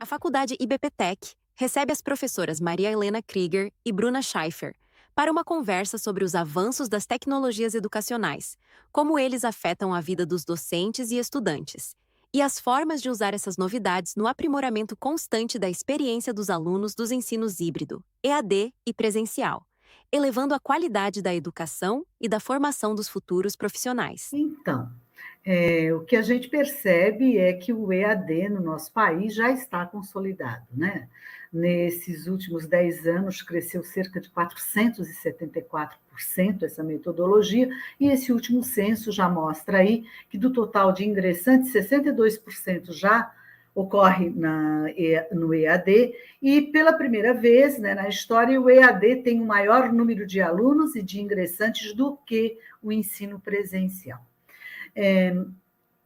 A Faculdade IBPTech recebe as professoras Maria Helena Krieger e Bruna Schaeffer para uma conversa sobre os avanços das tecnologias educacionais, como eles afetam a vida dos docentes e estudantes, e as formas de usar essas novidades no aprimoramento constante da experiência dos alunos dos ensinos híbrido, EAD e presencial, elevando a qualidade da educação e da formação dos futuros profissionais. Então, o que a gente percebe é que o EAD no nosso país já está consolidado, né? Nesses últimos 10 anos, cresceu cerca de 474% essa metodologia, e esse último censo já mostra aí que do total de ingressantes, 62% já ocorre no EAD, e pela primeira vez, né, na história, o EAD tem um maior número de alunos e de ingressantes do que o ensino presencial.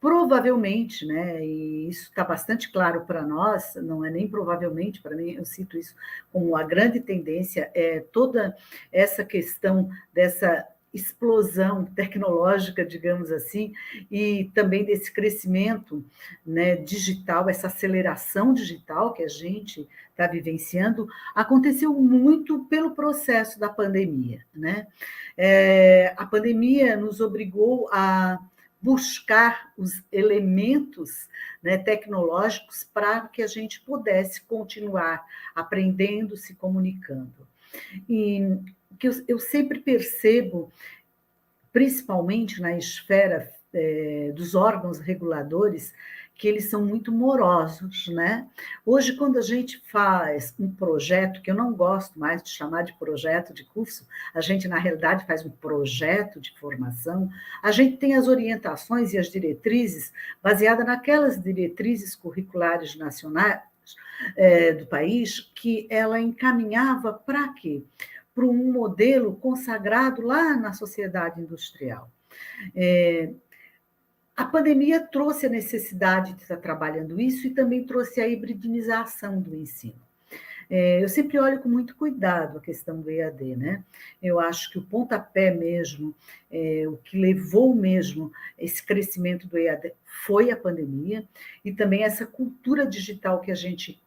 Provavelmente, né, e isso está bastante claro para nós, não é nem provavelmente, para mim, eu cito isso como a grande tendência, é toda essa questão dessa explosão tecnológica, digamos assim, e também desse crescimento, né, digital, essa aceleração digital que a gente está vivenciando, aconteceu muito pelo processo da pandemia, né? A pandemia nos obrigou a buscar os elementos, né, tecnológicos para que a gente pudesse continuar aprendendo, se comunicando. E o que eu sempre percebo, principalmente na esfera dos órgãos reguladores, que eles são muito morosos, né? Hoje, quando a gente faz um projeto, que eu não gosto mais de chamar de projeto de curso, a gente, na realidade, faz um projeto de formação, a gente tem as orientações e as diretrizes baseadas naquelas diretrizes curriculares nacionais do país, que ela encaminhava para quê? Para um modelo consagrado lá na sociedade industrial. A pandemia trouxe a necessidade de estar trabalhando isso e também trouxe a hibridização do ensino. Eu sempre olho com muito cuidado a questão do EAD, né? Eu acho que o pontapé mesmo, o que levou mesmo esse crescimento do EAD foi a pandemia e também essa cultura digital que a gente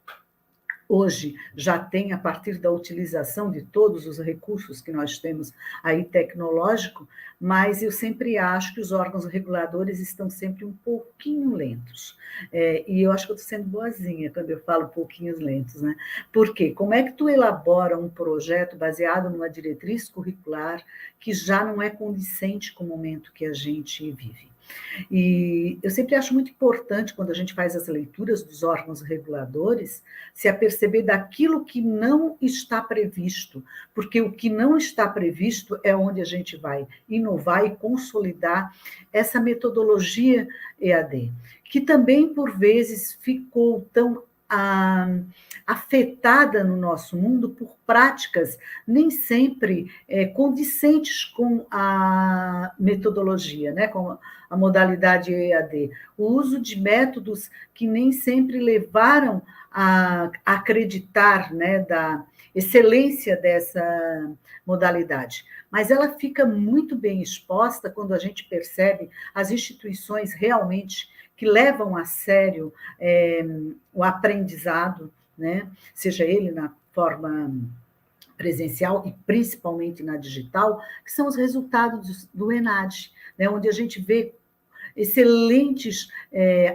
hoje já tem a partir da utilização de todos os recursos que nós temos aí tecnológico, mas eu sempre acho que os órgãos reguladores estão sempre um pouquinho lentos. E eu acho que eu estou sendo boazinha quando eu falo pouquinhos lentos, né? Por quê? Como é que tu elabora um projeto baseado numa diretriz curricular que já não é condizente com o momento que a gente vive? E eu sempre acho muito importante, quando a gente faz as leituras dos órgãos reguladores, se aperceber daquilo que não está previsto, porque o que não está previsto é onde a gente vai inovar e consolidar essa metodologia EAD, que também, por vezes, ficou tão afetada no nosso mundo por práticas nem sempre condicentes com a metodologia, né, com a modalidade EAD. O uso de métodos que nem sempre levaram a acreditar, né, da excelência dessa modalidade. Mas ela fica muito bem exposta quando a gente percebe as instituições realmente que levam a sério o aprendizado, né? Seja ele na forma presencial e principalmente na digital, que são os resultados do ENAD, né? Onde a gente vê excelentes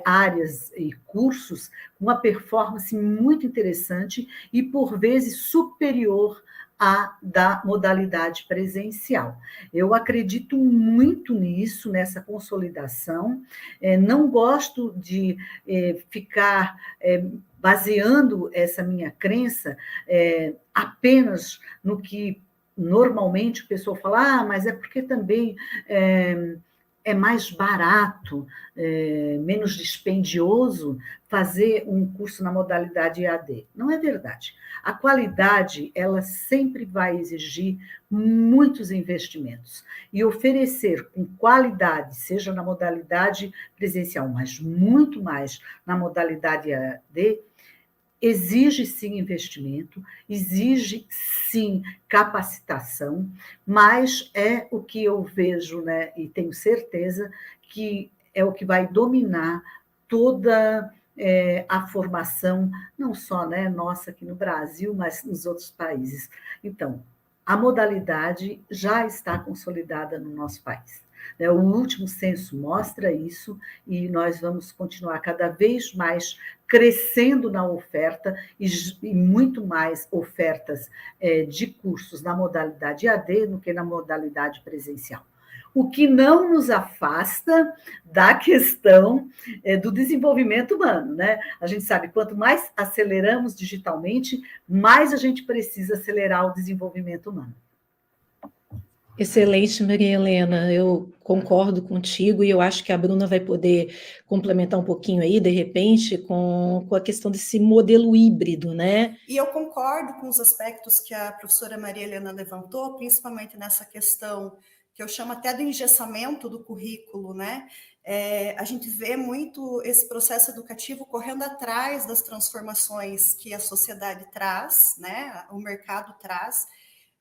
áreas e cursos com uma performance muito interessante e, por vezes, superior à da modalidade presencial. Eu acredito muito nisso, nessa consolidação. Não gosto de ficar baseando essa minha crença apenas no que normalmente o pessoal fala, mas é porque também é mais barato, menos dispendioso fazer um curso na modalidade EAD. Não é verdade. A qualidade, ela sempre vai exigir muitos investimentos. E oferecer com qualidade, seja na modalidade presencial, mas muito mais na modalidade EAD, exige sim investimento, exige sim capacitação, mas é o que eu vejo, né, e tenho certeza que é o que vai dominar toda a formação, não só, né, nossa aqui no Brasil, mas nos outros países. Então, a modalidade já está consolidada no nosso país. O último censo mostra isso e nós vamos continuar cada vez mais crescendo na oferta e muito mais ofertas de cursos na modalidade EAD do que na modalidade presencial. O que não nos afasta da questão do desenvolvimento humano, né? A gente sabe, quanto mais aceleramos digitalmente, mais a gente precisa acelerar o desenvolvimento humano. Excelente, Maria Helena, eu concordo contigo e eu acho que a Bruna vai poder complementar um pouquinho aí, de repente, com a questão desse modelo híbrido, né? E eu concordo com os aspectos que a professora Maria Helena levantou, principalmente nessa questão que eu chamo até do engessamento do currículo, né? A gente vê muito esse processo educativo correndo atrás das transformações que a sociedade traz, né? O mercado traz.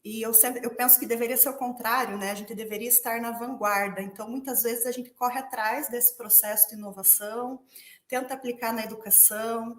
E eu penso que deveria ser o contrário, né? A gente deveria estar na vanguarda. Então, muitas vezes a gente corre atrás desse processo de inovação, tenta aplicar na educação,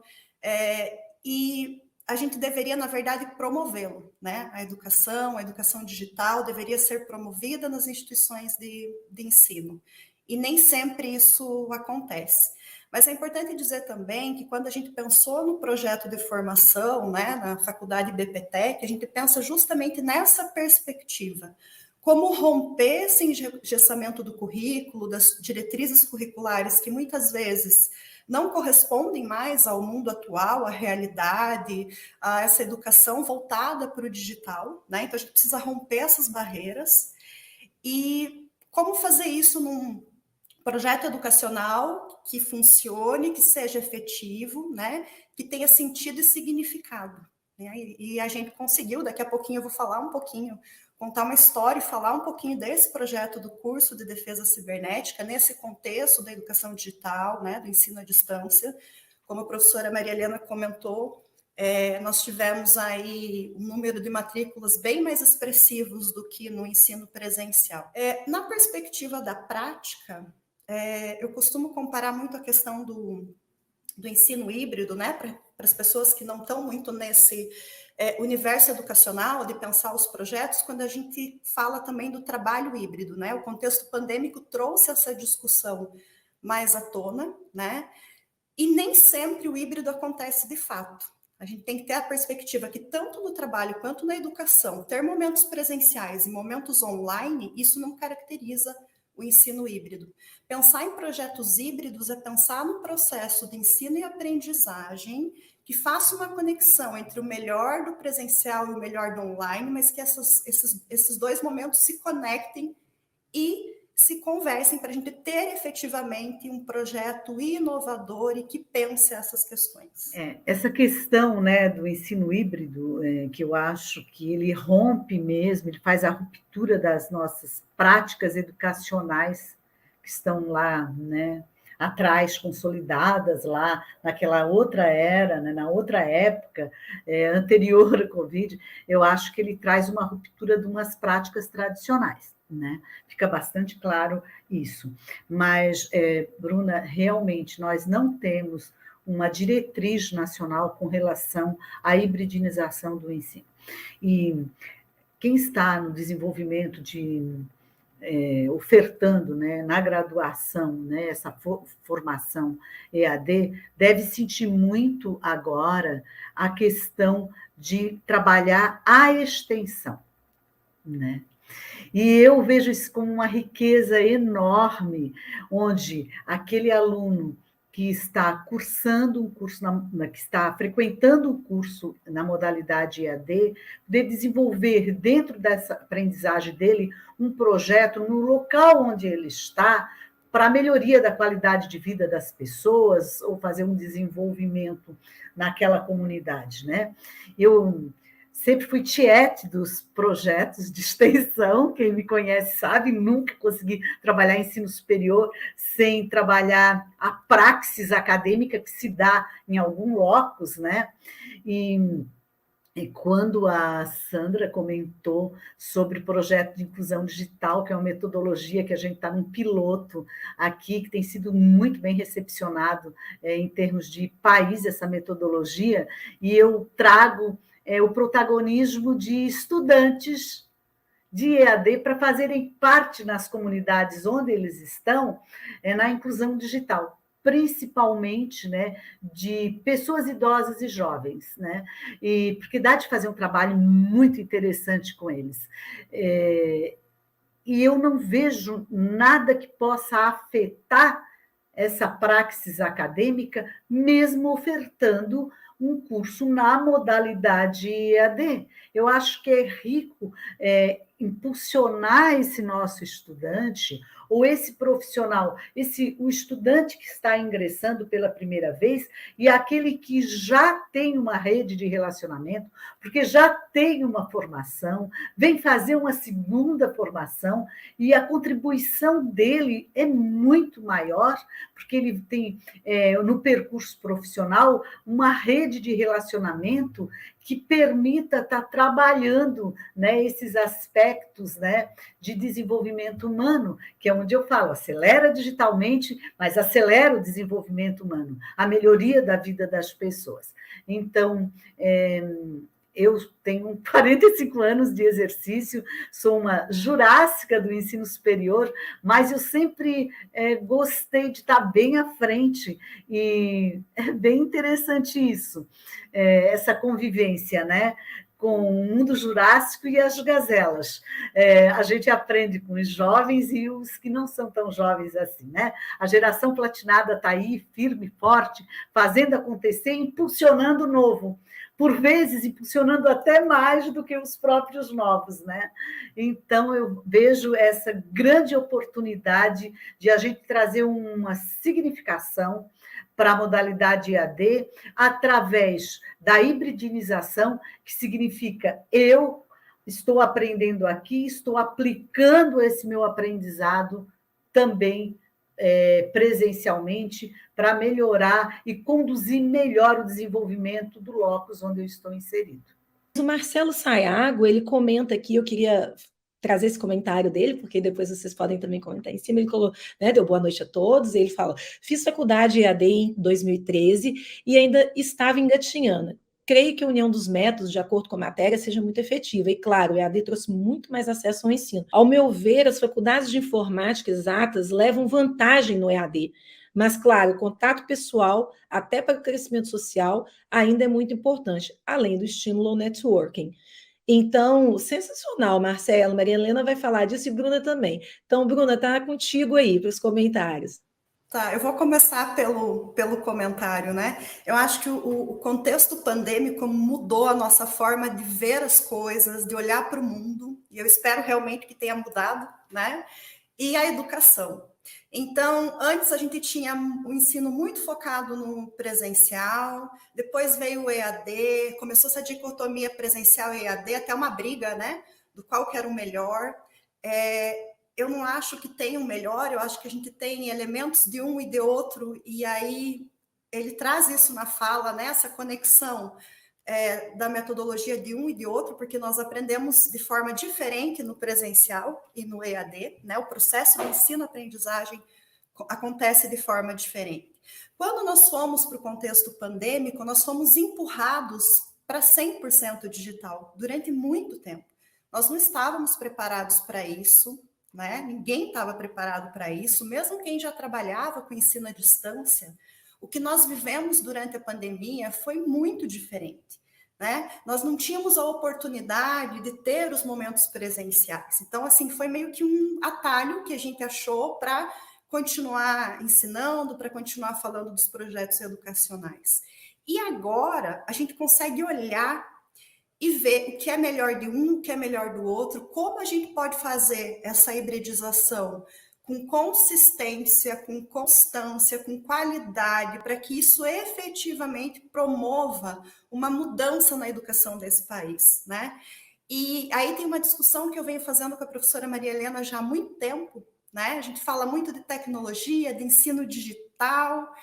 e a gente deveria, na verdade, promovê-lo, né? A educação digital deveria ser promovida nas instituições de ensino. E nem sempre isso acontece. Mas é importante dizer também que quando a gente pensou no projeto de formação, né, na faculdade BPTEC, a gente pensa justamente nessa perspectiva. Como romper esse engessamento do currículo, das diretrizes curriculares que muitas vezes não correspondem mais ao mundo atual, à realidade, a essa educação voltada para o digital, né? Então a gente precisa romper essas barreiras. E como fazer isso num projeto educacional que funcione, que seja efetivo, né? Que tenha sentido e significado. Né? E a gente conseguiu, daqui a pouquinho eu vou falar um pouquinho, contar uma história e falar um pouquinho desse projeto do curso de defesa cibernética, nesse contexto da educação digital, né? Do ensino à distância. Como a professora Maria Helena comentou, nós tivemos aí um número de matrículas bem mais expressivos do que no ensino presencial. Na perspectiva da prática, eu costumo comparar muito a questão do ensino híbrido, né, para as pessoas que não estão muito nesse universo educacional, de pensar os projetos, quando a gente fala também do trabalho híbrido, né? O contexto pandêmico trouxe essa discussão mais à tona, né? E nem sempre o híbrido acontece de fato. A gente tem que ter a perspectiva que tanto no trabalho quanto na educação, ter momentos presenciais e momentos online, isso não caracteriza o ensino híbrido. Pensar em projetos híbridos é pensar no processo de ensino e aprendizagem que faça uma conexão entre o melhor do presencial e o melhor do online, mas que esses dois momentos se conectem e se conversem para a gente ter efetivamente um projeto inovador e que pense essas questões. Essa questão, né, do ensino híbrido, que eu acho que ele rompe mesmo, ele faz a ruptura das nossas práticas educacionais que estão lá, né, atrás, consolidadas lá naquela outra era, né, na outra época anterior ao Covid, eu acho que ele traz uma ruptura de umas práticas tradicionais. Né? Fica bastante claro isso. Mas, Bruna, realmente nós não temos uma diretriz nacional com relação à hibridização do ensino. E quem está no desenvolvimento ofertando, né, na graduação, né, essa formação EAD, deve sentir muito agora a questão de trabalhar a extensão, né? E eu vejo isso como uma riqueza enorme, onde aquele aluno que está cursando um curso, que está frequentando um curso na modalidade EAD, de desenvolver dentro dessa aprendizagem dele um projeto no local onde ele está, para a melhoria da qualidade de vida das pessoas, ou fazer um desenvolvimento naquela comunidade, né? Eu sempre fui tiete dos projetos de extensão, quem me conhece sabe, nunca consegui trabalhar em ensino superior sem trabalhar a praxis acadêmica que se dá em algum locus, né? E E quando a Sandra comentou sobre o projeto de inclusão digital, que é uma metodologia que a gente está num piloto aqui, que tem sido muito bem recepcionado em termos de país, essa metodologia, e eu trago o protagonismo de estudantes de EAD para fazerem parte nas comunidades onde eles estão, na inclusão digital, principalmente, né, de pessoas idosas e jovens, né, e porque dá de fazer um trabalho muito interessante com eles. E eu não vejo nada que possa afetar essa praxis acadêmica, mesmo ofertando um curso na modalidade EAD. Eu acho que é rico impulsionar esse nosso estudante, ou esse profissional, o estudante que está ingressando pela primeira vez, e aquele que já tem uma rede de relacionamento, porque já tem uma formação, vem fazer uma segunda formação, e a contribuição dele é muito maior, porque ele tem, no percurso profissional, uma rede de relacionamento que permita estar trabalhando, né, esses aspectos, né, de desenvolvimento humano, que é onde eu falo, acelera digitalmente, mas acelera o desenvolvimento humano, a melhoria da vida das pessoas. Então, eu tenho 45 anos de exercício, sou uma jurássica do ensino superior, mas eu sempre gostei de estar bem à frente, e é bem interessante isso, essa convivência, né, com o mundo jurássico e as gazelas. A gente aprende com os jovens e os que não são tão jovens assim, né? A geração platinada está aí, firme e forte, fazendo acontecer, impulsionando o novo, por vezes impulsionando até mais do que os próprios novos, né? Então, eu vejo essa grande oportunidade de a gente trazer uma significação para a modalidade EAD, através da hibridização, que significa eu estou aprendendo aqui, estou aplicando esse meu aprendizado também presencialmente, para melhorar e conduzir melhor o desenvolvimento do locus onde eu estou inserido. O Marcelo Sayago, ele comenta aqui, eu queria trazer esse comentário dele, porque depois vocês podem também comentar em cima. Ele falou, né, deu boa noite a todos, ele fala, fiz faculdade EAD em 2013 e ainda estava engatinhando. Creio que a união dos métodos, de acordo com a matéria, seja muito efetiva. E, claro, o EAD trouxe muito mais acesso ao ensino. Ao meu ver, as faculdades de informática exatas levam vantagem no EAD. Mas, claro, o contato pessoal, até para o crescimento social, ainda é muito importante, além do estímulo ao networking. Então, sensacional, Marcelo. Maria Helena vai falar disso e Bruna também. Então, Bruna, está contigo aí para os comentários. Tá, eu vou começar pelo comentário, né? Eu acho que o contexto pandêmico mudou a nossa forma de ver as coisas, de olhar para o mundo, e eu espero realmente que tenha mudado, né? E a educação. Então, antes a gente tinha um ensino muito focado no presencial, depois veio o EAD, começou essa dicotomia presencial e EAD, até uma briga, né? Do qual que era o melhor. Eu não acho que tem um melhor, eu acho que a gente tem elementos de um e de outro, e aí ele traz isso na fala, né? Essa conexão da metodologia de um e de outro, porque nós aprendemos de forma diferente no presencial e no EAD, né? O processo de ensino-aprendizagem acontece de forma diferente. Quando nós fomos para o contexto pandêmico, nós fomos empurrados para 100% digital durante muito tempo. Nós não estávamos preparados para isso, né? Ninguém estava preparado para isso, mesmo quem já trabalhava com ensino à distância. O que nós vivemos durante a pandemia foi muito diferente, né? Nós não tínhamos a oportunidade de ter os momentos presenciais. Então, assim, foi meio que um atalho que a gente achou para continuar ensinando, para continuar falando dos projetos educacionais. E agora a gente consegue olhar e ver o que é melhor de um, o que é melhor do outro, como a gente pode fazer essa hibridização com consistência, com constância, com qualidade, para que isso efetivamente promova uma mudança na educação desse país, né? E aí tem uma discussão que eu venho fazendo com a professora Maria Helena já há muito tempo, né? A gente fala muito de tecnologia, de ensino digital,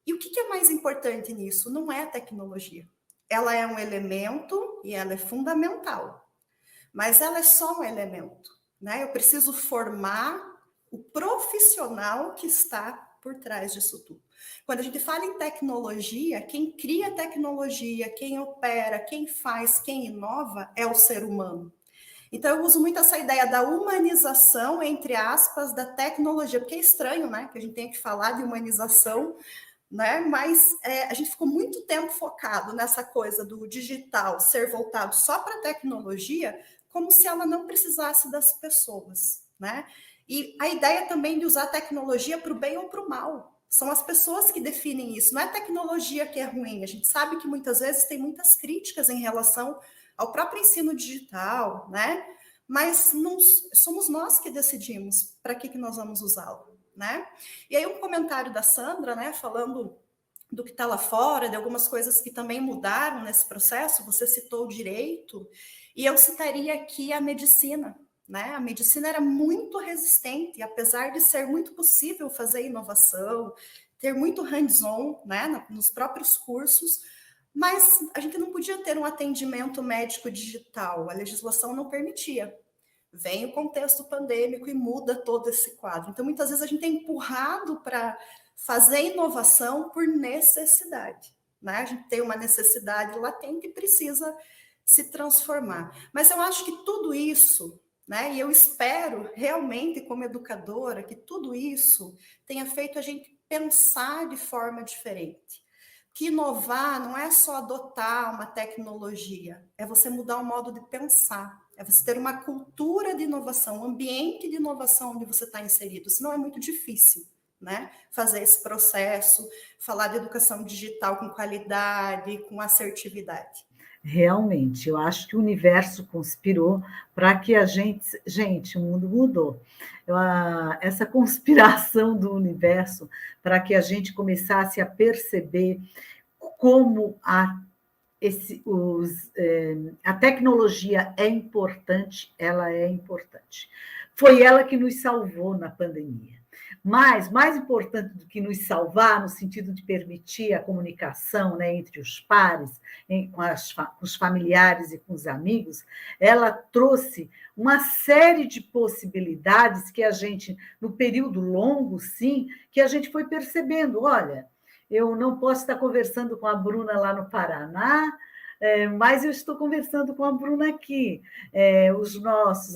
e o que é mais importante nisso? Não é a tecnologia, ela é um elemento e ela é fundamental, mas ela é só um elemento, né? Eu preciso formar o profissional que está por trás disso tudo. Quando a gente fala em tecnologia, quem cria tecnologia, quem opera, quem faz, quem inova é o ser humano. Então, eu uso muito essa ideia da humanização, entre aspas, da tecnologia, porque é estranho, né, que a gente tenha que falar de humanização, né, mas a gente ficou muito tempo focado nessa coisa do digital ser voltado só para a tecnologia, como se ela não precisasse das pessoas, né? E a ideia também de usar a tecnologia para o bem ou para o mal. São as pessoas que definem isso, não é a tecnologia que é ruim. A gente sabe que muitas vezes tem muitas críticas em relação ao próprio ensino digital, né? Mas não somos nós que decidimos para que nós vamos usá-lo, né? E aí um comentário da Sandra, né, falando do que está lá fora, de algumas coisas que também mudaram nesse processo, você citou o direito, e eu citaria aqui a medicina, né? A medicina era muito resistente, apesar de ser muito possível fazer inovação, ter muito hands-on, né, nos próprios cursos, mas a gente não podia ter um atendimento médico digital, a legislação não permitia. Vem o contexto pandêmico e muda todo esse quadro. Então, muitas vezes a gente é empurrado para fazer inovação por necessidade, né? A gente tem uma necessidade latente e precisa se transformar. Mas eu acho que tudo isso, né? E eu espero realmente, como educadora, que tudo isso tenha feito a gente pensar de forma diferente. Que inovar não é só adotar uma tecnologia, é você mudar o modo de pensar, é você ter uma cultura de inovação, um ambiente de inovação onde você está inserido. Senão é muito difícil, né? Fazer esse processo, falar de educação digital com qualidade, com assertividade. Realmente, eu acho que o universo conspirou para que a gente. Gente, o mundo mudou. Essa conspiração do universo para que a gente começasse a perceber como a tecnologia é importante, ela é importante. Foi ela que nos salvou na pandemia. Mas, mais importante do que nos salvar, no sentido de permitir a comunicação, né, entre os pares, com os familiares e com os amigos, ela trouxe uma série de possibilidades que a gente, no período longo, sim, que a gente foi percebendo. Olha, eu não posso estar conversando com a Bruna lá no Paraná, mas eu estou conversando com a Bruna aqui. O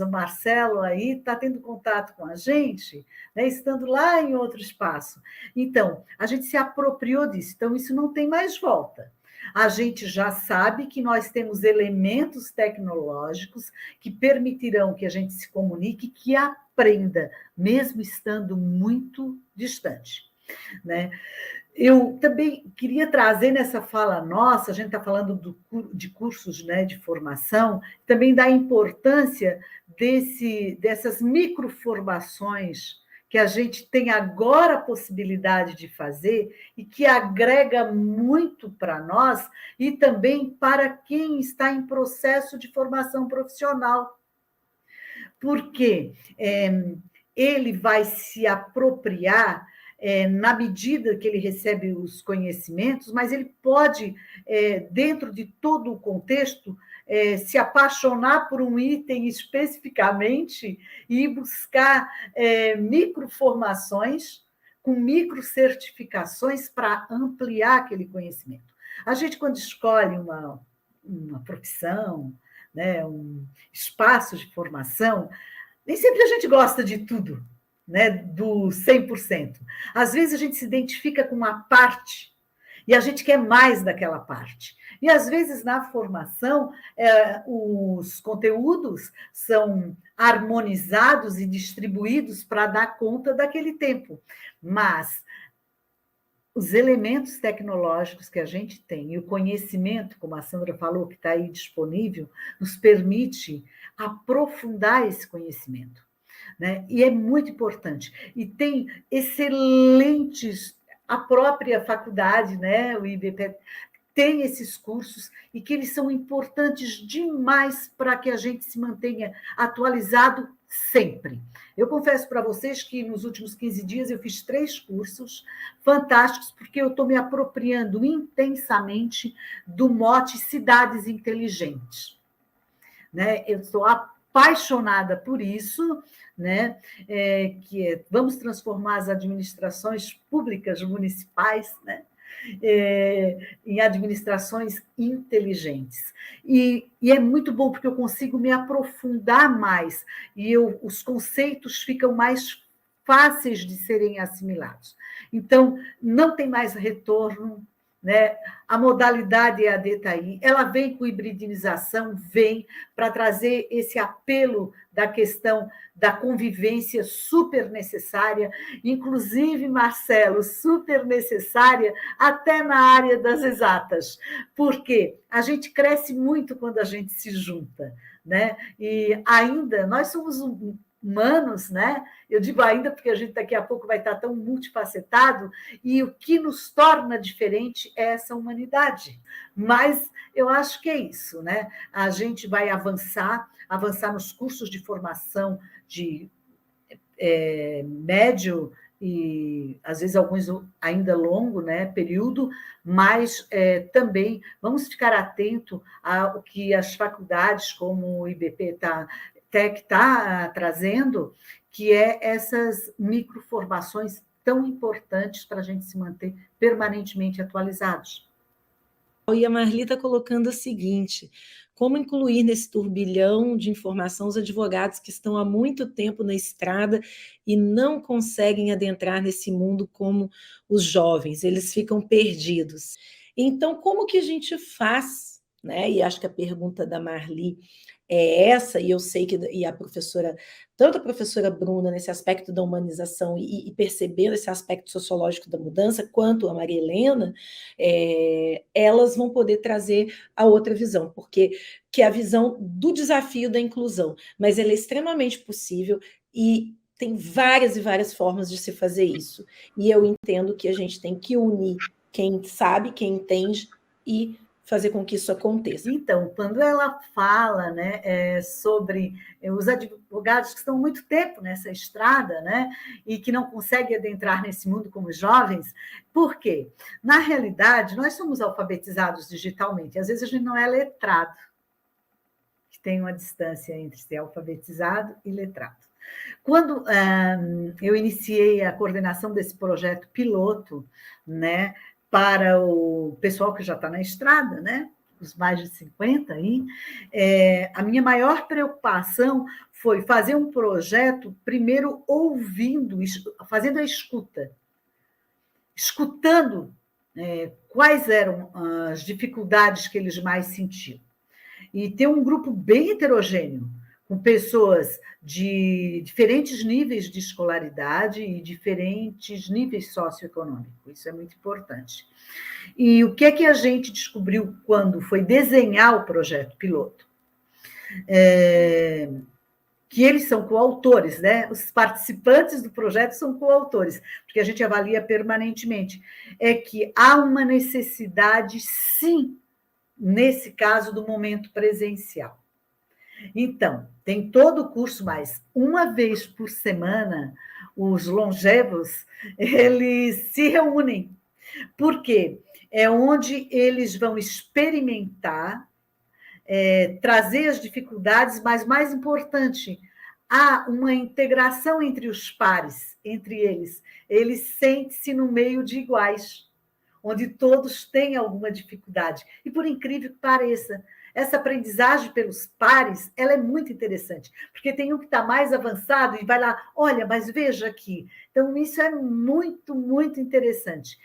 Marcelo aí está tendo contato com a gente, né, estando lá em outro espaço. Então, a gente se apropriou disso, então isso não tem mais volta. A gente já sabe que nós temos elementos tecnológicos que permitirão que a gente se comunique, que aprenda, mesmo estando muito distante, né? Eu também queria trazer nessa fala nossa, a gente está falando de cursos, né, de formação, também da importância dessas microformações que a gente tem agora a possibilidade de fazer e que agrega muito para nós e também para quem está em processo de formação profissional. Porque ele vai se apropriar na medida que ele recebe os conhecimentos, mas ele pode, dentro de todo o contexto, se apaixonar por um item especificamente e buscar microformações com microcertificações para ampliar aquele conhecimento. A gente, quando escolhe uma profissão, né, um espaço de formação, nem sempre a gente gosta de tudo, né, do 100%. Às vezes a gente se identifica com uma parte e a gente quer mais daquela parte. E às vezes na formação os conteúdos são harmonizados e distribuídos para dar conta daquele tempo. Mas os elementos tecnológicos que a gente tem e o conhecimento, como a Sandra falou, que está aí disponível, nos permite aprofundar esse conhecimento, né? E é muito importante. E tem excelentes, a própria faculdade, né? O IBPE tem esses cursos e que eles são importantes demais para que a gente se mantenha atualizado sempre. Eu confesso para vocês que nos últimos 15 dias eu fiz 3 cursos fantásticos, porque eu estou me apropriando intensamente do mote Cidades Inteligentes. Né? Eu estou apaixonada por isso, né? Vamos transformar as administrações públicas municipais, né? Em administrações inteligentes. E é muito bom, porque eu consigo me aprofundar mais, e os conceitos ficam mais fáceis de serem assimilados. Então, não tem mais retorno, né? A modalidade EAD está aí, ela vem com hibridização, vem para trazer esse apelo da questão da convivência super necessária, inclusive, Marcelo, super necessária até na área das exatas, porque a gente cresce muito quando a gente se junta, né? E ainda, nós somos humanos, né? Eu digo ainda porque a gente daqui a pouco vai estar tão multifacetado, e o que nos torna diferente é essa humanidade. Mas eu acho que é isso, né? A gente vai avançar nos cursos de formação de médio e, às vezes, alguns ainda longo, né, período, mas também vamos ficar atento ao que as faculdades, como o IBP Tech está trazendo, que é essas microformações tão importantes para a gente se manter permanentemente atualizados. E a Marli está colocando o seguinte: como incluir nesse turbilhão de informação os advogados que estão há muito tempo na estrada e não conseguem adentrar nesse mundo como os jovens, eles ficam perdidos. Então, como que a gente faz, né? E acho que a pergunta da Marli é essa, e eu sei que e a professora, tanto a professora Bruna, nesse aspecto da humanização e percebendo esse aspecto sociológico da mudança, quanto a Maria Helena, elas vão poder trazer a outra visão, porque que é a visão do desafio da inclusão, mas ela é extremamente possível e tem várias e várias formas de se fazer isso. E eu entendo que a gente tem que unir quem sabe, quem entende e fazer com que isso aconteça. Então, quando ela fala, né, sobre os advogados que estão há muito tempo nessa estrada, né, e que não conseguem adentrar nesse mundo como jovens, por quê? Na realidade, nós somos alfabetizados digitalmente, às vezes a gente não é letrado, que tem uma distância entre ser alfabetizado e letrado. Quando eu iniciei a coordenação desse projeto piloto, né, para o pessoal que já está na estrada, né, os mais de 50 aí, a minha maior preocupação foi fazer um projeto, primeiro ouvindo, fazendo a escuta, escutando quais eram as dificuldades que eles mais sentiam. E ter um grupo bem heterogêneo, com pessoas de diferentes níveis de escolaridade e diferentes níveis socioeconômicos. Isso é muito importante. E o que é que a gente descobriu quando foi desenhar o projeto piloto? Que eles são coautores, né? Os participantes do projeto são coautores, porque a gente avalia permanentemente. É que há uma necessidade, sim, nesse caso, do momento presencial. Então, tem todo o curso, mas uma vez por semana, os longevos, eles se reúnem, porque é onde eles vão experimentar, trazer as dificuldades, mas, mais importante, há uma integração entre os pares, entre eles. Eles sentem-se no meio de iguais, onde todos têm alguma dificuldade. E, por incrível que pareça, essa aprendizagem pelos pares, ela é muito interessante, porque tem um que está mais avançado e vai lá, olha, mas veja aqui. Então, isso é muito, muito interessante.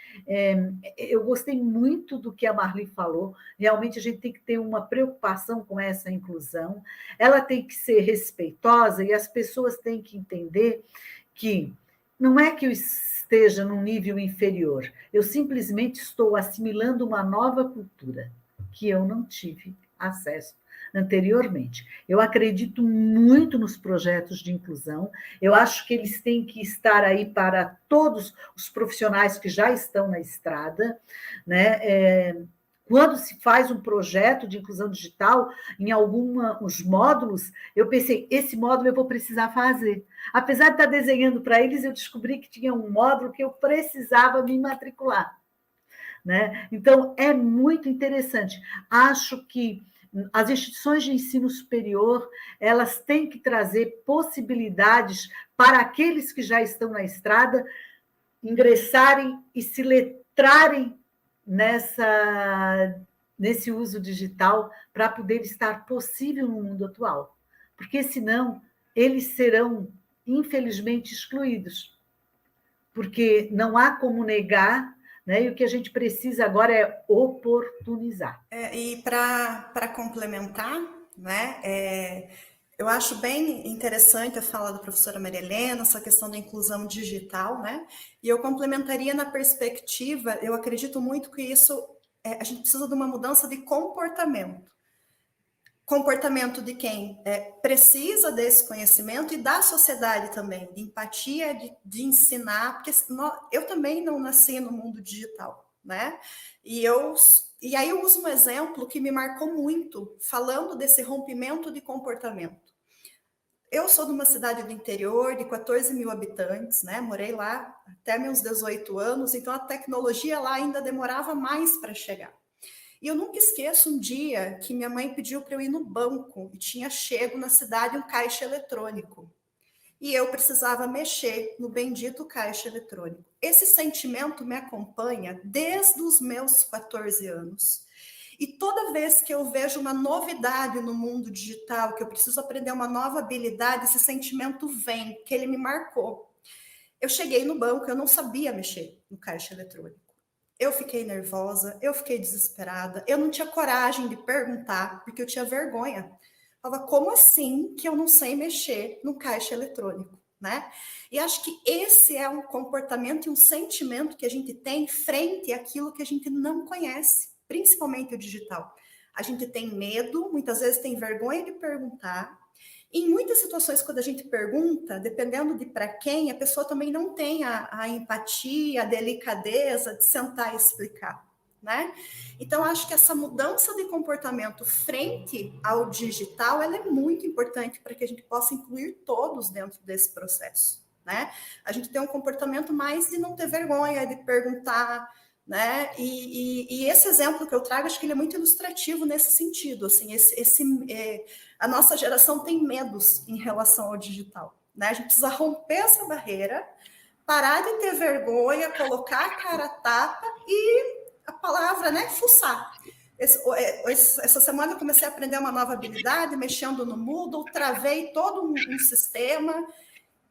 Eu gostei muito do que a Marli falou, realmente a gente tem que ter uma preocupação com essa inclusão, ela tem que ser respeitosa e as pessoas têm que entender que não é que eu esteja num nível inferior, eu simplesmente estou assimilando uma nova cultura que eu não tive acesso anteriormente. Eu acredito muito nos projetos de inclusão, eu acho que eles têm que estar aí para todos os profissionais que já estão na estrada, né? Quando se faz um projeto de inclusão digital, em alguns módulos, eu pensei, esse módulo eu vou precisar fazer. Apesar de estar desenhando para eles, eu descobri que tinha um módulo que eu precisava me matricular. Né? Então, é muito interessante. Acho que as instituições de ensino superior, elas têm que trazer possibilidades para aqueles que já estão na estrada ingressarem e se letrarem nesse uso digital para poder estar possível no mundo atual. Porque, senão, eles serão, infelizmente, excluídos. Porque não há como negar, né? E o que a gente precisa agora é oportunizar. E para complementar, né, eu acho bem interessante a fala da professora Maria Helena, essa questão da inclusão digital, né? E eu complementaria na perspectiva, eu acredito muito que isso, a gente precisa de uma mudança de comportamento. Comportamento de quem precisa desse conhecimento e da sociedade também, de empatia, de ensinar, porque eu também não nasci no mundo digital, né? E aí eu uso um exemplo que me marcou muito, falando desse rompimento de comportamento. Eu sou de uma cidade do interior, de 14 mil habitantes, né? Morei lá até meus 18 anos, então a tecnologia lá ainda demorava mais para chegar. E eu nunca esqueço um dia que minha mãe pediu para eu ir no banco e tinha chego na cidade um caixa eletrônico. E eu precisava mexer no bendito caixa eletrônico. Esse sentimento me acompanha desde os meus 14 anos. E toda vez que eu vejo uma novidade no mundo digital, que eu preciso aprender uma nova habilidade, esse sentimento vem, que ele me marcou. Eu cheguei no banco, eu não sabia mexer no caixa eletrônico. Eu fiquei nervosa, eu fiquei desesperada, eu não tinha coragem de perguntar, porque eu tinha vergonha. Eu falava, como assim que eu não sei mexer no caixa eletrônico, né? E acho que esse é um comportamento e um sentimento que a gente tem frente àquilo que a gente não conhece, principalmente o digital. A gente tem medo, muitas vezes tem vergonha de perguntar. Em muitas situações, quando a gente pergunta, dependendo de para quem, a pessoa também não tem a empatia, a delicadeza de sentar e explicar, né? Então, acho que essa mudança de comportamento frente ao digital, ela é muito importante para que a gente possa incluir todos dentro desse processo, né? A gente tem um comportamento mais de não ter vergonha, de perguntar, né? E esse exemplo que eu trago, acho que ele é muito ilustrativo nesse sentido, assim, a nossa geração tem medos em relação ao digital, né? A gente precisa romper essa barreira, parar de ter vergonha, colocar a cara a tapa e a palavra, né, fuçar. Essa semana eu comecei a aprender uma nova habilidade, mexendo no Moodle, travei todo um sistema,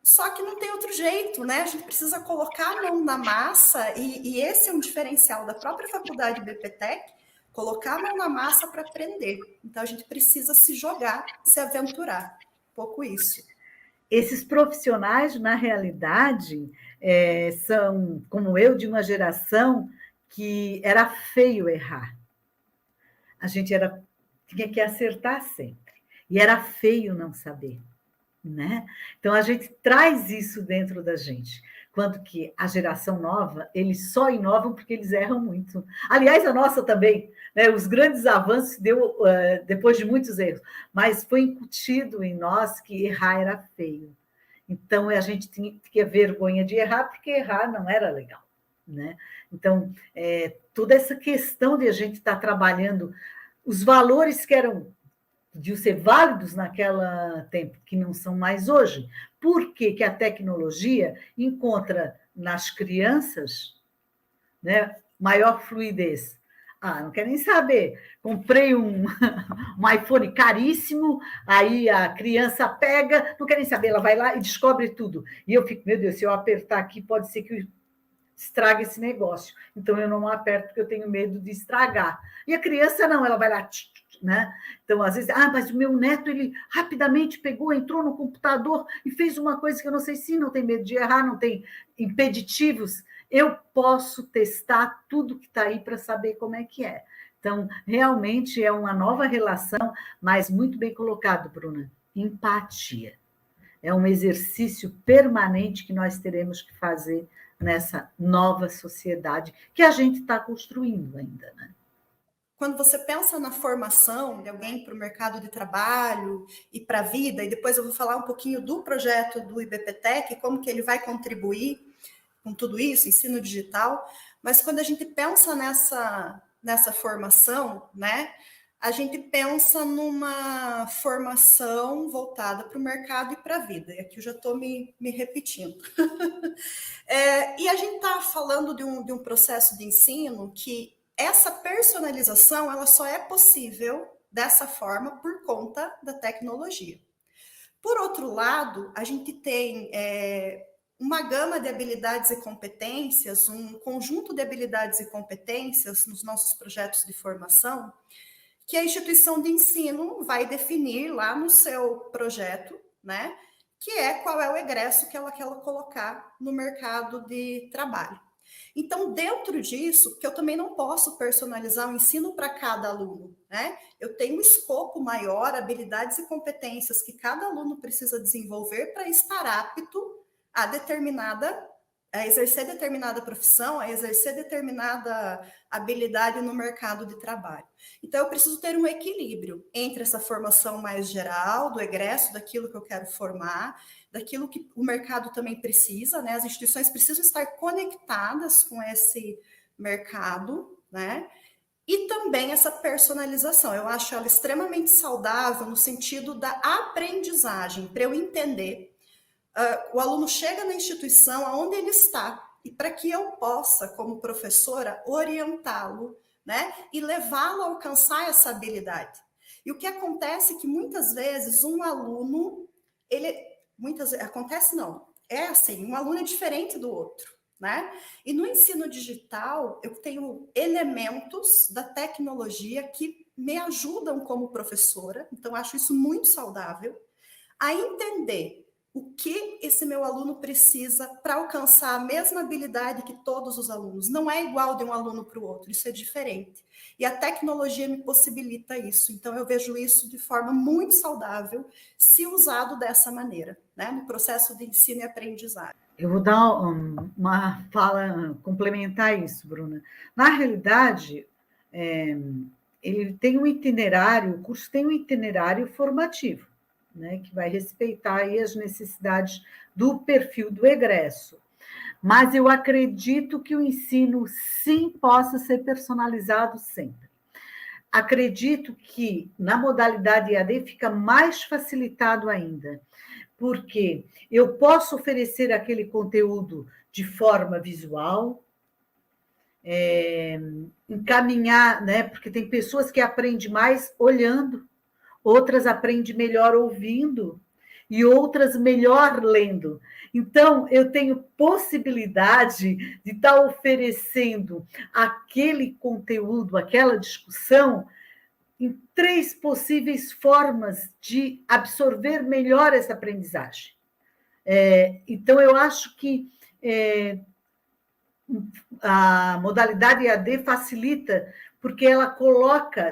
só que não tem outro jeito, né? A gente precisa colocar a mão na massa, e esse é um diferencial da própria faculdade BPTech, colocar a mão na massa para aprender. Então, a gente precisa se jogar, se aventurar. Um pouco isso. Esses profissionais, na realidade, são, como eu, de uma geração que era feio errar. A gente tinha que acertar sempre. E era feio não saber. Né? Então, a gente traz isso dentro da gente. Quanto que a geração nova, eles só inovam porque eles erram muito. Aliás, a nossa também, né? Os grandes avanços deu depois de muitos erros, mas foi incutido em nós que errar era feio. Então, a gente tinha vergonha de errar, porque errar não era legal. Né? Então, toda essa questão de a gente estar trabalhando os valores que podiam ser válidos naquele tempo, que não são mais hoje. Por que a tecnologia encontra nas crianças, né, maior fluidez? Não quero nem saber. Comprei um iPhone caríssimo, aí a criança pega, não quer nem saber, ela vai lá e descobre tudo. E eu fico, meu Deus, se eu apertar aqui, pode ser que estrague esse negócio. Então, eu não aperto porque eu tenho medo de estragar. E a criança não, ela vai lá... Né? Então, às vezes, mas o meu neto, ele rapidamente pegou, entrou no computador e fez uma coisa que eu não sei se não tem medo de errar, não tem impeditivos. Eu posso testar tudo que está aí para saber como é que é. Então, realmente é uma nova relação, mas muito bem colocado, Bruna, empatia. É um exercício permanente que nós teremos que fazer nessa nova sociedade que a gente está construindo ainda, né? quando você pensa na formação de alguém para o mercado de trabalho e para a vida, e depois eu vou falar um pouquinho do projeto do IBPTEC, como que ele vai contribuir com tudo isso, ensino digital, mas quando a gente pensa nessa formação, né, a gente pensa numa formação voltada para o mercado e para a vida. E aqui eu já estou me repetindo. E a gente está falando de um processo de ensino que essa personalização ela só é possível dessa forma por conta da tecnologia. Por outro lado, a gente tem uma gama de habilidades e competências, um conjunto de habilidades e competências nos nossos projetos de formação, que a instituição de ensino vai definir lá no seu projeto, né? Que é qual é o egresso que ela quer colocar no mercado de trabalho. Então, dentro disso, que eu também não posso personalizar o ensino para cada aluno, né? Eu tenho um escopo maior, habilidades e competências que cada aluno precisa desenvolver para estar apto a exercer determinada profissão, a exercer determinada habilidade no mercado de trabalho. Então, eu preciso ter um equilíbrio entre essa formação mais geral, do egresso, daquilo que eu quero formar, daquilo que o mercado também precisa, né? As instituições precisam estar conectadas com esse mercado, né? E também essa personalização. Eu acho ela extremamente saudável no sentido da aprendizagem, para eu entender. O aluno chega na instituição aonde ele está, e para que eu possa, como professora, orientá-lo, né? E levá-lo a alcançar essa habilidade. E o que acontece é que muitas vezes um aluno, um aluno é diferente do outro, né? E no ensino digital, eu tenho elementos da tecnologia que me ajudam como professora, então acho isso muito saudável, a entender o que esse meu aluno precisa para alcançar a mesma habilidade que todos os alunos. Não é igual de um aluno para o outro, isso é diferente. E a tecnologia me possibilita isso. Então, eu vejo isso de forma muito saudável, se usado dessa maneira, né? No processo de ensino e aprendizagem. Eu vou dar uma fala complementar isso, Bruna. Na realidade, ele tem um itinerário, o curso tem um itinerário formativo, né, que vai respeitar aí as necessidades do perfil do egresso. Mas eu acredito que o ensino, sim, possa ser personalizado sempre. Acredito que na modalidade EAD fica mais facilitado ainda, porque eu posso oferecer aquele conteúdo de forma visual, encaminhar, né, porque tem pessoas que aprendem mais olhando, outras aprendem melhor ouvindo e outras melhor lendo. Então, eu tenho possibilidade de estar oferecendo aquele conteúdo, aquela discussão, em 3 possíveis formas de absorver melhor essa aprendizagem. Então, eu acho que a modalidade EAD facilita, porque ela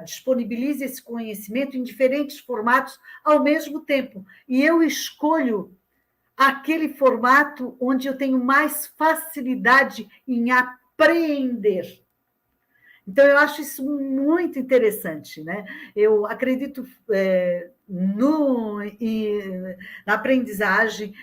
disponibiliza esse conhecimento em diferentes formatos ao mesmo tempo. E eu escolho aquele formato onde eu tenho mais facilidade em aprender. Então, eu acho isso muito interessante, né? Eu acredito na aprendizagem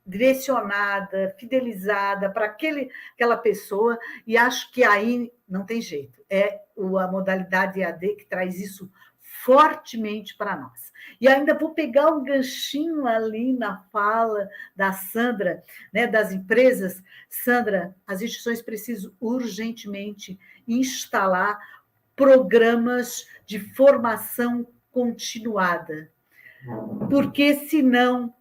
direcionada, fidelizada para aquela pessoa, e acho que aí não tem jeito. É a modalidade EAD que traz isso fortemente para nós. E ainda vou pegar um ganchinho ali na fala da Sandra, né, das empresas. Sandra, as instituições precisam urgentemente instalar programas de formação continuada, porque senão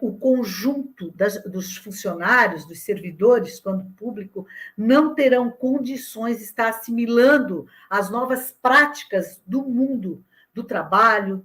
o conjunto dos funcionários, dos servidores, quando público, não terão condições de estar assimilando as novas práticas do mundo do trabalho,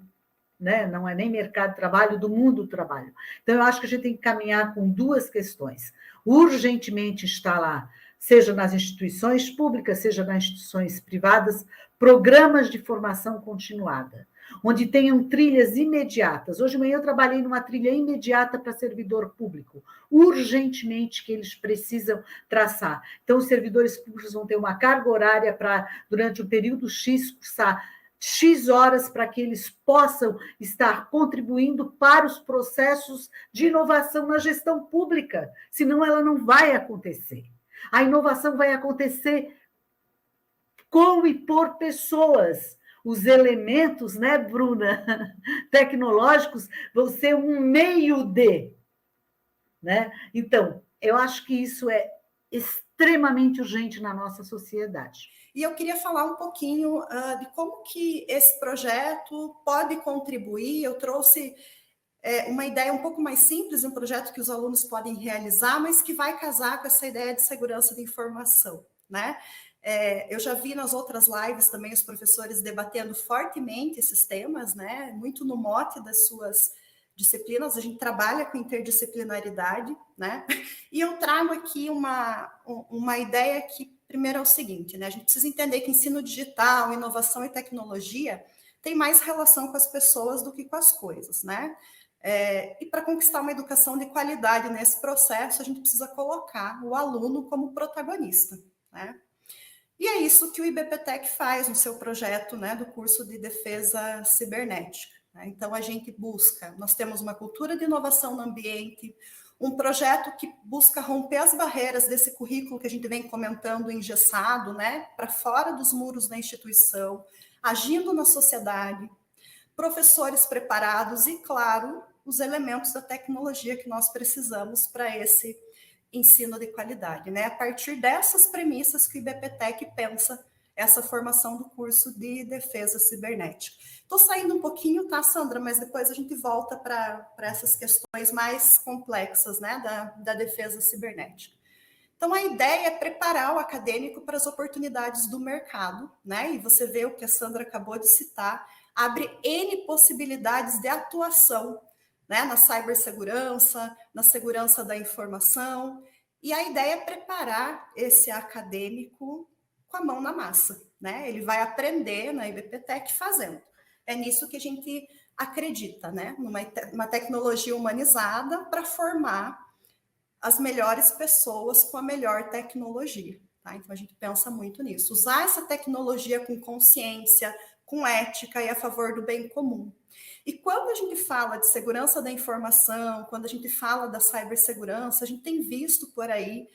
né? Não é nem mercado de trabalho, do mundo do trabalho. Então, eu acho que a gente tem que caminhar com 2 questões. Urgentemente instalar, seja nas instituições públicas, seja nas instituições privadas, programas de formação continuada. onde tenham trilhas imediatas. Hoje de manhã eu trabalhei numa trilha imediata para servidor público, urgentemente que eles precisam traçar. Então, os servidores públicos vão ter uma carga horária para, durante um período X, cursar X horas para que eles possam estar contribuindo para os processos de inovação na gestão pública, senão ela não vai acontecer. A inovação vai acontecer com e por pessoas. Os elementos, né, Bruna, tecnológicos, vão ser um meio de, né? Então, eu acho que isso é extremamente urgente na nossa sociedade. E eu queria falar um pouquinho de como que esse projeto pode contribuir. Eu trouxe uma ideia um pouco mais simples, um projeto que os alunos podem realizar, mas que vai casar com essa ideia de segurança da informação, né? Eu já vi nas outras lives também os professores debatendo fortemente esses temas, né? Muito no mote das suas disciplinas, a gente trabalha com interdisciplinaridade, né? E eu trago aqui uma ideia que, primeiro, é o seguinte, né? A gente precisa entender que ensino digital, inovação e tecnologia tem mais relação com as pessoas do que com as coisas, né? E para conquistar uma educação de qualidade nesse processo, a gente precisa colocar o aluno como protagonista, né? E é isso que o IBPTEC faz no seu projeto, né, do curso de defesa cibernética. Né? Então, a gente busca, nós temos uma cultura de inovação no ambiente, um projeto que busca romper as barreiras desse currículo que a gente vem comentando engessado, né, para fora dos muros da instituição, agindo na sociedade, professores preparados e, claro, os elementos da tecnologia que nós precisamos para esse ensino de qualidade, né? A partir dessas premissas que o IBPTEC pensa essa formação do curso de defesa cibernética. Estou saindo um pouquinho, tá, Sandra? Mas depois a gente volta para essas questões mais complexas, né, da defesa cibernética. Então, a ideia é preparar o acadêmico para as oportunidades do mercado, né? E você vê o que a Sandra acabou de citar, abre N possibilidades de atuação, né, na cibersegurança, na segurança da informação, e a ideia é preparar esse acadêmico com a mão na massa, né? Ele vai aprender na IBPTEC fazendo. É nisso que a gente acredita, né? Uma tecnologia humanizada para formar as melhores pessoas com a melhor tecnologia, tá? Então a gente pensa muito nisso. Usar essa tecnologia com consciência, com ética e a favor do bem comum. E quando a gente fala de segurança da informação, quando a gente fala da cibersegurança, a gente tem visto por aí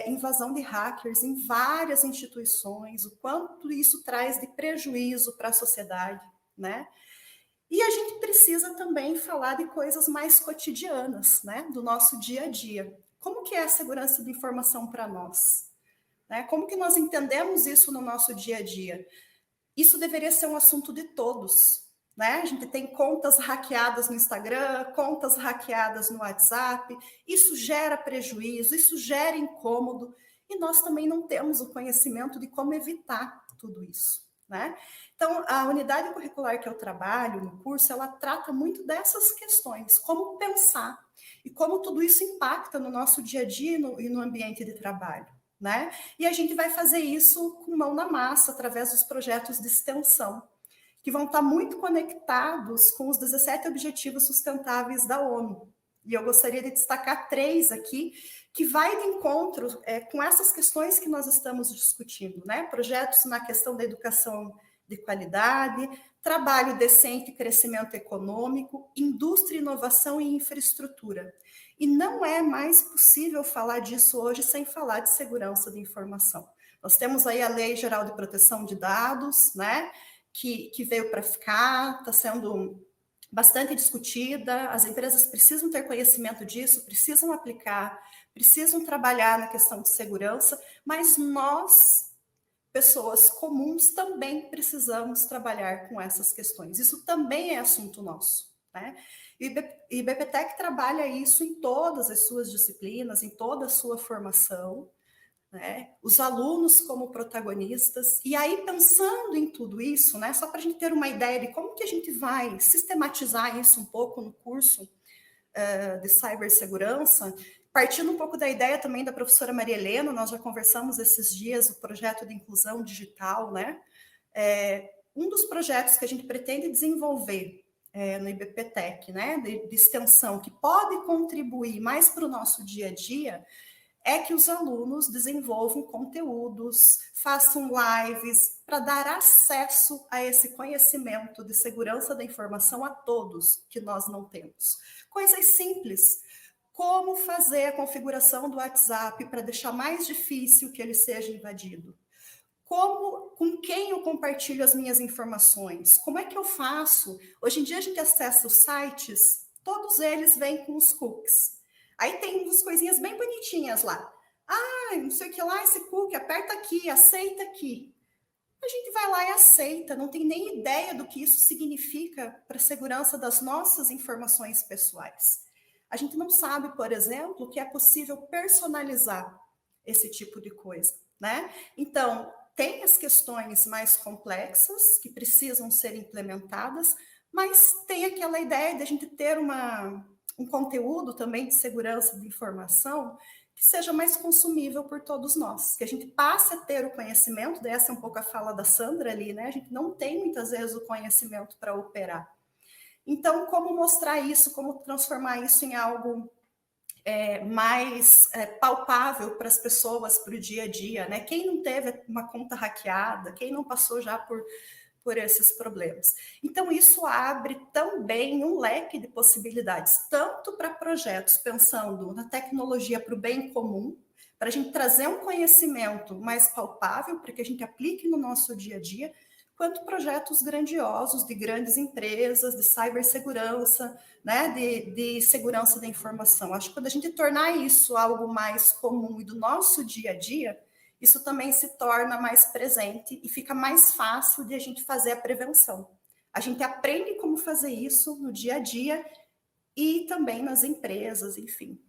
invasão de hackers em várias instituições, o quanto isso traz de prejuízo para a sociedade, né? E a gente precisa também falar de coisas mais cotidianas, né? Do nosso dia a dia. Como que é a segurança de informação para nós? Né? Como que nós entendemos isso no nosso dia a dia? Isso deveria ser um assunto de todos, né? A gente tem contas hackeadas no Instagram, contas hackeadas no WhatsApp, isso gera prejuízo, isso gera incômodo, e nós também não temos o conhecimento de como evitar tudo isso, né? Então, a unidade curricular que eu trabalho no curso, ela trata muito dessas questões, como pensar, e como tudo isso impacta no nosso dia a dia e no ambiente de trabalho. Né? E a gente vai fazer isso com mão na massa, através dos projetos de extensão, que vão estar muito conectados com os 17 Objetivos Sustentáveis da ONU. E eu gostaria de destacar 3 aqui, que vai de encontro com essas questões que nós estamos discutindo, né? Projetos na questão da educação de qualidade, trabalho decente e crescimento econômico, indústria, inovação e infraestrutura. E não é mais possível falar disso hoje sem falar de segurança da informação. Nós temos aí a Lei Geral de Proteção de Dados, né, que veio para ficar, está sendo bastante discutida, as empresas precisam ter conhecimento disso, precisam aplicar, precisam trabalhar na questão de segurança, mas nós, pessoas comuns, também precisamos trabalhar com essas questões. Isso também é assunto nosso, né? E o IBPTEC trabalha isso em todas as suas disciplinas, em toda a sua formação, né? Os alunos como protagonistas. E aí, pensando em tudo isso, né, só para a gente ter uma ideia de como que a gente vai sistematizar isso um pouco no curso de cibersegurança, partindo um pouco da ideia também da professora Maria Helena, nós já conversamos esses dias o projeto de inclusão digital, né? um dos projetos que a gente pretende desenvolver no IBPTEC, né, de extensão, que pode contribuir mais para o nosso dia a dia, é que os alunos desenvolvam conteúdos, façam lives para dar acesso a esse conhecimento de segurança da informação a todos que nós não temos. Coisas simples, como fazer a configuração do WhatsApp para deixar mais difícil que ele seja invadido. Com quem eu compartilho as minhas informações? Como é que eu faço? Hoje em dia a gente acessa os sites, todos eles vêm com os cookies. Aí tem umas coisinhas bem bonitinhas lá. Não sei o que lá, esse cookie, aperta aqui, aceita aqui. A gente vai lá e aceita, não tem nem ideia do que isso significa para a segurança das nossas informações pessoais. A gente não sabe, por exemplo, que é possível personalizar esse tipo de coisa, né? Então, tem as questões mais complexas que precisam ser implementadas, mas tem aquela ideia de a gente ter um conteúdo também de segurança de informação que seja mais consumível por todos nós, que a gente passe a ter o conhecimento, dessa é um pouco a fala da Sandra ali, né? A gente não tem muitas vezes o conhecimento para operar. Então, como mostrar isso, como transformar isso em algo mais palpável para as pessoas, para o dia a dia, né? Quem não teve uma conta hackeada, quem não passou já por esses problemas. Então, isso abre também um leque de possibilidades, tanto para projetos pensando na tecnologia para o bem comum, para a gente trazer um conhecimento mais palpável, para que a gente aplique no nosso dia a dia, quanto projetos grandiosos de grandes empresas, de cibersegurança, né, de segurança da informação. Acho que quando a gente tornar isso algo mais comum e do nosso dia a dia, isso também se torna mais presente e fica mais fácil de a gente fazer a prevenção. A gente aprende como fazer isso no dia a dia e também nas empresas, enfim.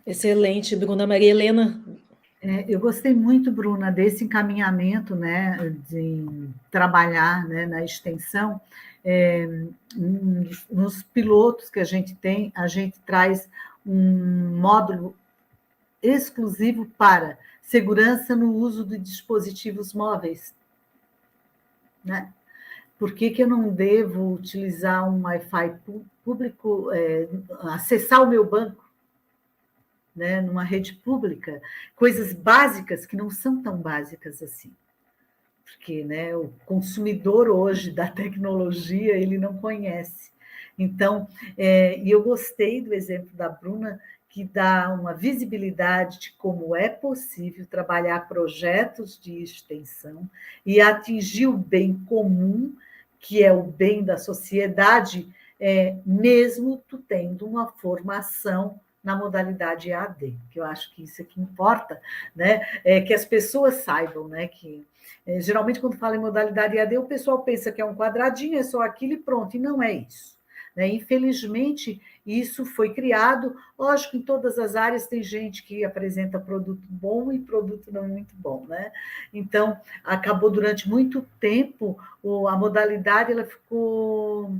Excelente, Bruna. Maria Helena. Eu gostei muito, Bruna, desse encaminhamento, né, de trabalhar, né, na extensão. Nos pilotos que a gente tem, a gente traz um módulo exclusivo para segurança no uso de dispositivos móveis, né? Por que eu não devo utilizar um Wi-Fi público, acessar o meu banco, né, numa rede pública? Coisas básicas que não são tão básicas assim. Porque, né, o consumidor hoje da tecnologia, ele não conhece. Então, e eu gostei do exemplo da Bruna, que dá uma visibilidade de como é possível trabalhar projetos de extensão e atingir o bem comum, que é o bem da sociedade, mesmo tu tendo uma formação na modalidade EAD, que eu acho que isso é que importa, né? Que as pessoas saibam, né, que geralmente quando fala em modalidade EAD, o pessoal pensa que é um quadradinho, é só aquilo e pronto, e não é isso. Né? Infelizmente, isso foi criado, lógico, em todas as áreas tem gente que apresenta produto bom e produto não muito bom, né? Então, acabou durante muito tempo, a modalidade ela ficou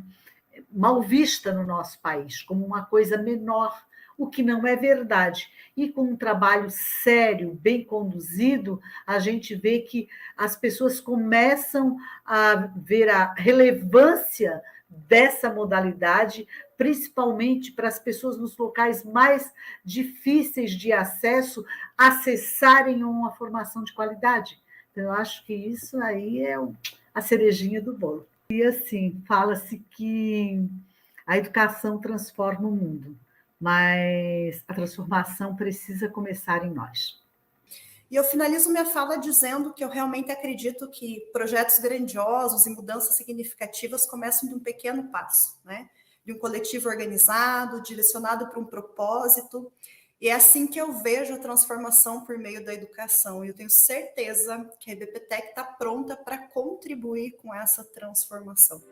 mal vista no nosso país, como uma coisa menor, o que não é verdade. E com um trabalho sério, bem conduzido, a gente vê que as pessoas começam a ver a relevância dessa modalidade, principalmente para as pessoas nos locais mais difíceis de acesso, acessarem uma formação de qualidade. Então, eu acho que isso aí é a cerejinha do bolo. E assim, fala-se que a educação transforma o mundo, mas a transformação precisa começar em nós. E eu finalizo minha fala dizendo que eu realmente acredito que projetos grandiosos e mudanças significativas começam de um pequeno passo, né? De um coletivo organizado, direcionado para um propósito. E é assim que eu vejo a transformação por meio da educação. E eu tenho certeza que a IBPTEC está pronta para contribuir com essa transformação.